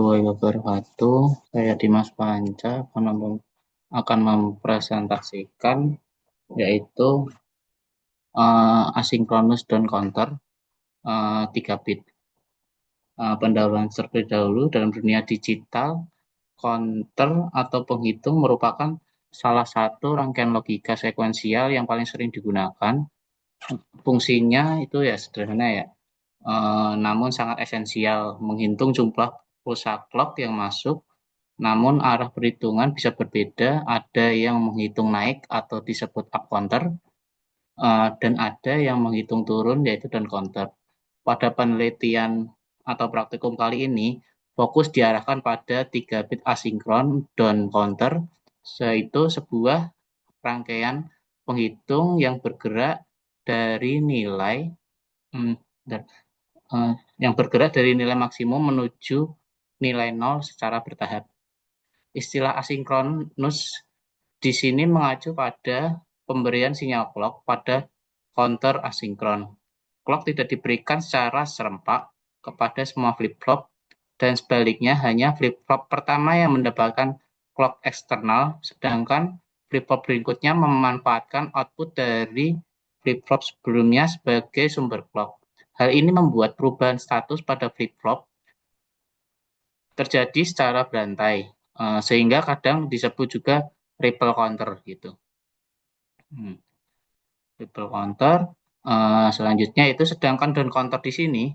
Wabarakatuh. Saya Dimas Panca akan mempresentasikan yaitu asinkronus dan counter 3 bit. Pendahuluan terlebih dahulu dalam dunia digital, counter atau penghitung merupakan salah satu rangkaian logika sekuensial yang paling sering digunakan. Fungsinya itu ya sederhana ya, namun sangat esensial, menghitung jumlah pulsa clock yang masuk. Namun arah perhitungan bisa berbeda, ada yang menghitung naik atau disebut up counter, dan ada yang menghitung turun yaitu down counter. Pada penelitian atau praktikum kali ini, fokus diarahkan pada 3 bit asinkron down counter, yaitu sebuah rangkaian penghitung yang bergerak dari nilai hmm, yang bergerak dari nilai maksimum menuju nilai nol secara bertahap. Istilah asinkronus di sini mengacu pada pemberian sinyal clock pada counter asinkron. Clock tidak diberikan secara serempak kepada semua flip-flop dan sebaliknya hanya flip-flop pertama yang mendapatkan clock eksternal, sedangkan flip-flop berikutnya memanfaatkan output dari flip-flop sebelumnya sebagai sumber clock. Hal ini membuat perubahan status pada flip-flop terjadi secara berantai, sehingga kadang disebut juga ripple counter gitu. Ripple counter selanjutnya itu sedangkan down counter di sini,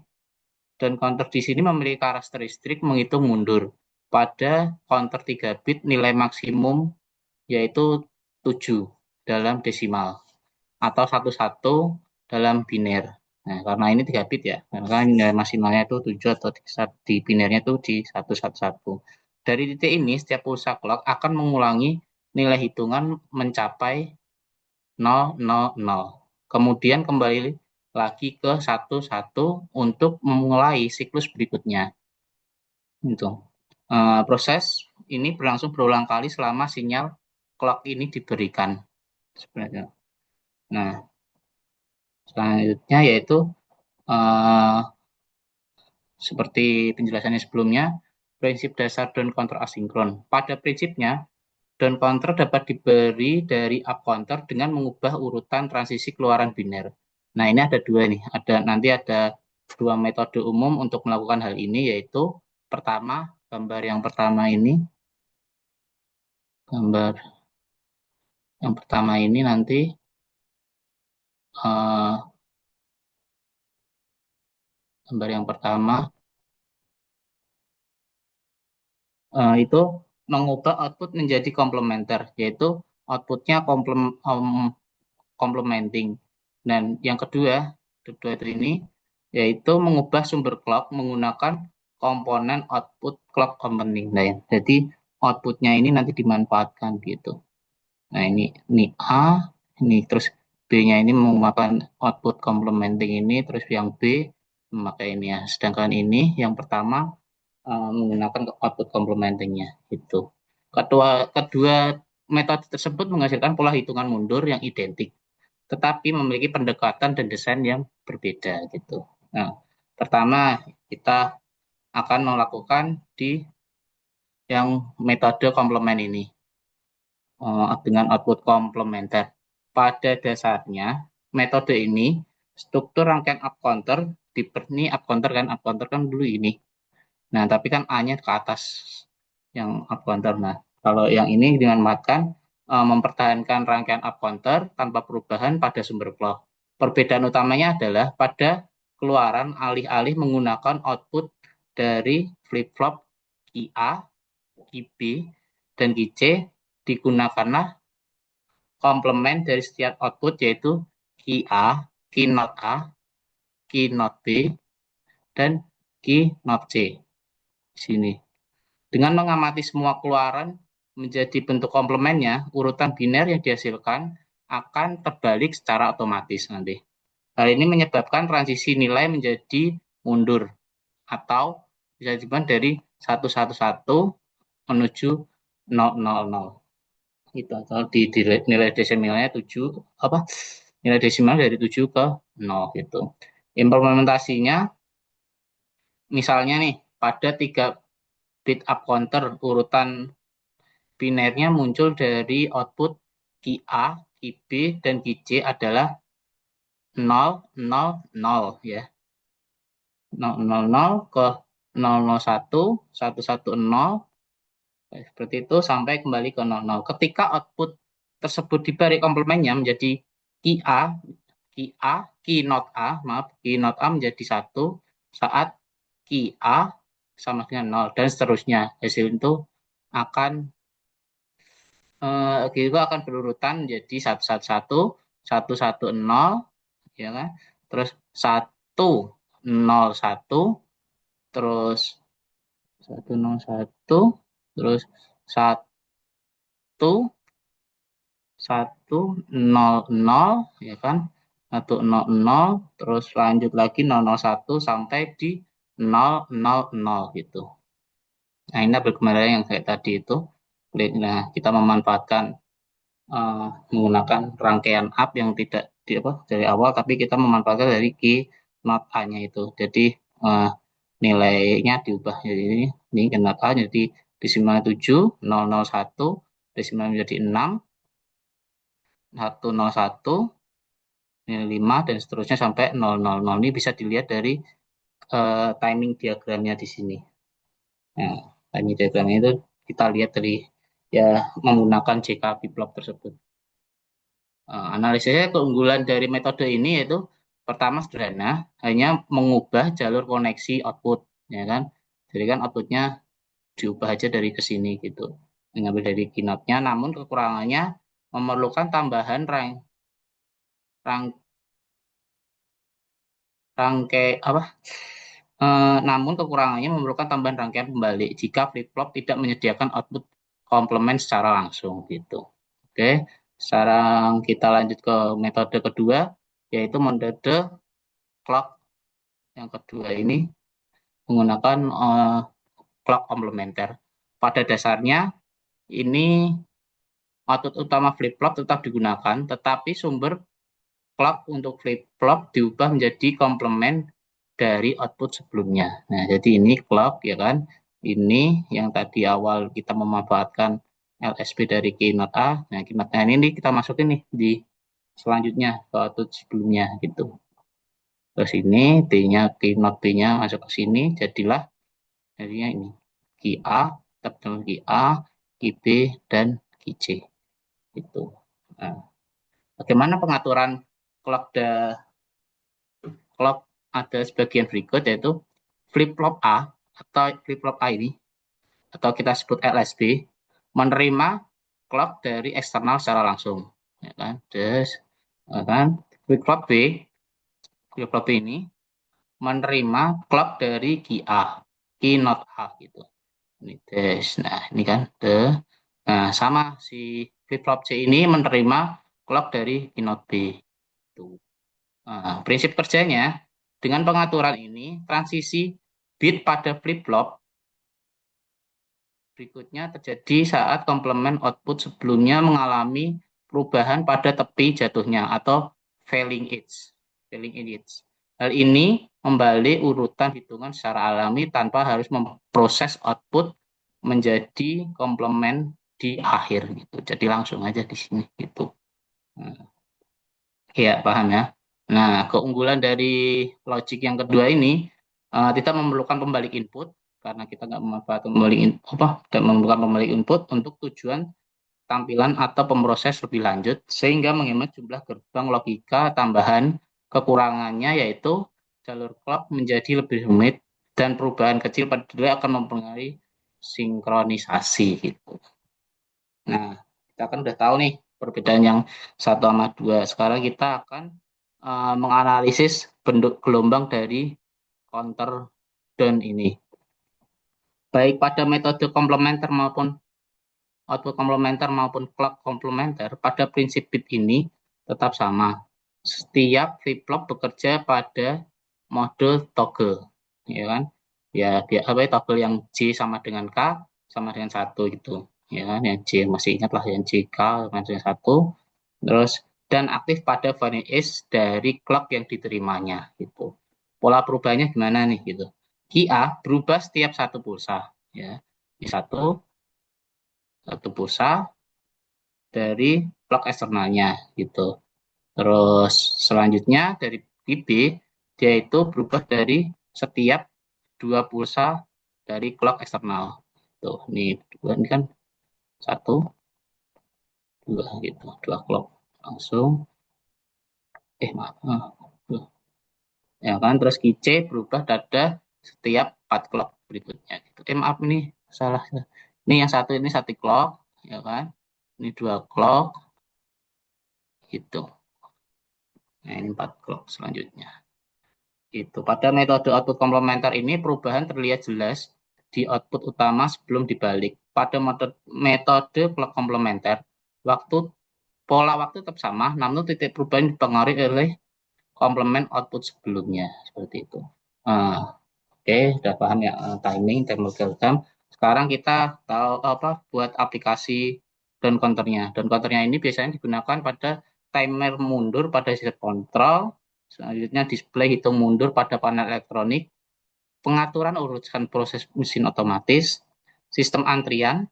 memiliki karakteristik menghitung mundur pada counter 3 bit nilai maksimum yaitu 7 dalam desimal atau 11 dalam biner. Nah, karena ini 3 bit ya, karena nilai maksimalnya itu 7 atau di binernya itu di 111. Dari titik ini, setiap pulsa clock akan mengulangi nilai hitungan mencapai 000. Kemudian kembali lagi ke 11 untuk memulai siklus berikutnya. Itu. Proses ini berlangsung berulang kali selama sinyal clock ini diberikan. Sebenarnya. Nah, selanjutnya yaitu seperti penjelasannya sebelumnya, prinsip dasar down counter asinkron. Pada prinsipnya, down counter dapat diberi dari up counter dengan mengubah urutan transisi keluaran biner. Nah, ini ada dua nih. Nanti ada dua metode umum untuk melakukan hal ini, yaitu pertama, gambar yang pertama ini nanti gambar yang pertama itu mengubah output menjadi komplementer, yaitu outputnya complementing. Dan yang kedua itu ini yaitu mengubah sumber clock menggunakan komponen output clock complementing. Nah, jadi outputnya ini nanti dimanfaatkan gitu. Nah, ini A, ini terus B-nya ini menggunakan output complementing ini, terus yang B memakai ini ya. Sedangkan ini yang pertama menggunakan output complementingnya gitu. Kedua metode tersebut menghasilkan pola hitungan mundur yang identik, tetapi memiliki pendekatan dan desain yang berbeda gitu. Nah, pertama kita akan melakukan di yang metode komplement ini dengan output komplementer. Pada dasarnya metode ini struktur rangkaian up counter ini up counter kan dulu ini. Nah, tapi kan A-nya ke atas yang up counter. Nah, kalau yang ini dimanfaatkan mempertahankan rangkaian up counter tanpa perubahan pada sumber clock. Perbedaan utamanya adalah pada keluaran alih-alih menggunakan output dari flip-flop QA, QB, dan QC digunakanlah komplement dari setiap output yaitu QA, Q not A, Q not B, dan Q not C. Di sini. Dengan mengamati semua keluaran menjadi bentuk komplemennya, urutan biner yang dihasilkan akan terbalik secara otomatis nanti. Hal ini menyebabkan transisi nilai menjadi mundur atau bisa disebut dari 111 menuju 000. Itu atau di nilai desimalnya 7 nilai desimal dari 7 ke 0 gitu. Implementasinya misalnya nih pada bit up counter urutan binernya muncul dari output Ki A, Ki B, dan Ki C adalah 0, 0, 0 ya. 0, 0, 0 ke 0, 0, 1, 1, 1, 0, seperti itu sampai kembali ke 0, 0. Ketika output tersebut diberi komplemennya menjadi Ki A, Ki A, Ki not A, maaf, Ki not A menjadi 1 saat Ki A sama dengan 0 dan seterusnya. Hasil itu akan gitu akan berurutan jadi 111, 110, ya kan? Terus 101, terus 101, terus 110, ya kan? 100, terus lanjut lagi 001 sampai di 000 gitu. Nah, ini berkembang yang kayak tadi itu. Nah, kita memanfaatkan menggunakan rangkaian up yang tidak dari awal, tapi kita memanfaatkan dari key not A-nya itu. Jadi nilainya diubah jadi ini key not A jadi desimal 7, 001, desimal menjadi 6, 101, nilai 5 dan seterusnya sampai 000. Ini bisa dilihat dari timing diagramnya di sini. Nah, timing diagramnya itu kita lihat dari ya menggunakan JK flip-flop tersebut. Analisisnya keunggulan dari metode ini yaitu pertama sederhana, hanya mengubah jalur koneksi output, ya kan? Jadi kan outputnya diubah aja dari ke sini gitu, mengambil dari kinotnya. Namun kekurangannya memerlukan tambahan rang, rangkai apa? Namun kekurangannya memerlukan tambahan rangkaian pembalik jika flip-flop tidak menyediakan output komplement secara langsung gitu. Oke, sekarang kita lanjut ke metode kedua, yaitu metode clock yang kedua ini menggunakan clock komplementer. Pada dasarnya ini output utama flip-flop tetap digunakan, tetapi sumber clock untuk flip-flop diubah menjadi komplement dari output sebelumnya. Nah, jadi ini clock ya kan. Ini yang tadi awal kita memanfaatkan LSB dari keynote A. Nah, keynote A ini kita masukin nih di selanjutnya ke output sebelumnya gitu. Terus ini D-nya, keynote B-nya masuk ke sini, jadilah jadinya ini. Ki A, tetap dengan Ki A, Ki B, dan Ki C. Itu. Nah, bagaimana pengaturan clock clock ada sebagian berikut yaitu flip-flop A atau flip-flop A ini atau kita sebut LSB menerima clock dari eksternal secara langsung, ya kan? Terus, ya kan? Flip-flop B, flip-flop B ini menerima clock dari Ki A, Ki not A gitu. Ini tes. Nah, ini kan nah, sama si flip-flop C ini menerima clock dari Ki not B. Tuh. Nah, prinsip kerjanya dengan pengaturan ini transisi bit pada flip-flop berikutnya terjadi saat komplement output sebelumnya mengalami perubahan pada tepi jatuhnya atau failing edge. Hal ini membalik urutan hitungan secara alami tanpa harus memproses output menjadi komplement di akhir gitu. Jadi langsung aja di sini gitu. Nah, ya, paham ya. Nah, keunggulan dari logic yang kedua ini kita memerlukan pembalik input karena kita nggak memanfaatkan tidak memerlukan pembalik input untuk tujuan tampilan atau pemproses lebih lanjut sehingga menghemat jumlah gerbang logika tambahan. Kekurangannya yaitu jalur clock menjadi lebih rumit dan perubahan kecil pada delay akan mempengaruhi sinkronisasi gitu. Nah, kita kan udah tahu nih perbedaan yang 1 sama 2. Sekarang kita akan menganalisis bentuk gelombang dari counter down ini. Baik pada metode komplementer maupun output komplementer maupun clock komplementer, pada prinsip bit ini tetap sama. Setiap flip-flop bekerja pada mode toggle, ya kan? Ya, toggle yang J sama dengan K sama dengan 1 gitu. Ya kan, yang J masih ingatlah yang JK sama dengan 1. Terus dan aktif pada variance dari clock yang diterimanya gitu. Pola perubahannya gimana nih gitu. Ki A berubah setiap 1 pulsa, ya. Ini satu pulsa dari clock eksternalnya gitu. Terus selanjutnya dari B dia itu berubah dari setiap dua pulsa dari clock eksternal. Tuh, ini kan satu, dua gitu, dua clock langsung. Maaf, ya kan. Terus QC berubah pada setiap 4 clock berikutnya. Gitu. Maaf ini salah. Ini yang satu ini satu clock, ya kan. Ini dua clock, gitu. Nah ini 4 clock selanjutnya. Itu. Pada metode output komplementer ini perubahan terlihat jelas di output utama sebelum dibalik. Pada metode clock komplementer, pola waktu tetap sama, namun titik perubahan dipengaruhi oleh komplement output sebelumnya. Seperti itu. Nah, oke, sudah paham ya timing, time. Sekarang kita tahu apa buat aplikasi down counternya. Down counternya ini biasanya digunakan pada timer mundur pada sistem kontrol, selanjutnya display hitung mundur pada panel elektronik, pengaturan urutan proses mesin otomatis, sistem antrian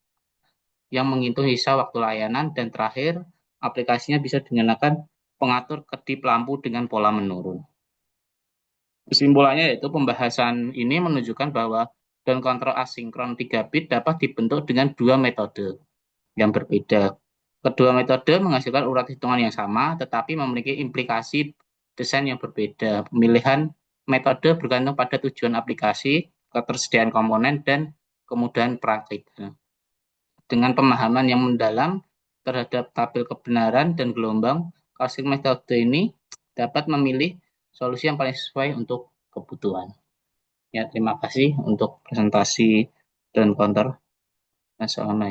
yang menghitung sisa waktu layanan, dan terakhir aplikasinya bisa digunakan pengatur kedip lampu dengan pola menurun. Kesimpulannya yaitu pembahasan ini menunjukkan bahwa down control asinkron 3 bit dapat dibentuk dengan dua metode yang berbeda. Kedua metode menghasilkan urat hitungan yang sama, tetapi memiliki implikasi desain yang berbeda. Pemilihan metode bergantung pada tujuan aplikasi, ketersediaan komponen, dan kemudahan praktik. Dengan pemahaman yang mendalam terhadap tabel kebenaran dan gelombang, casing metode ini dapat memilih solusi yang paling sesuai untuk kebutuhan. Ya, terima kasih untuk presentasi dan counter. Assalamualaikum.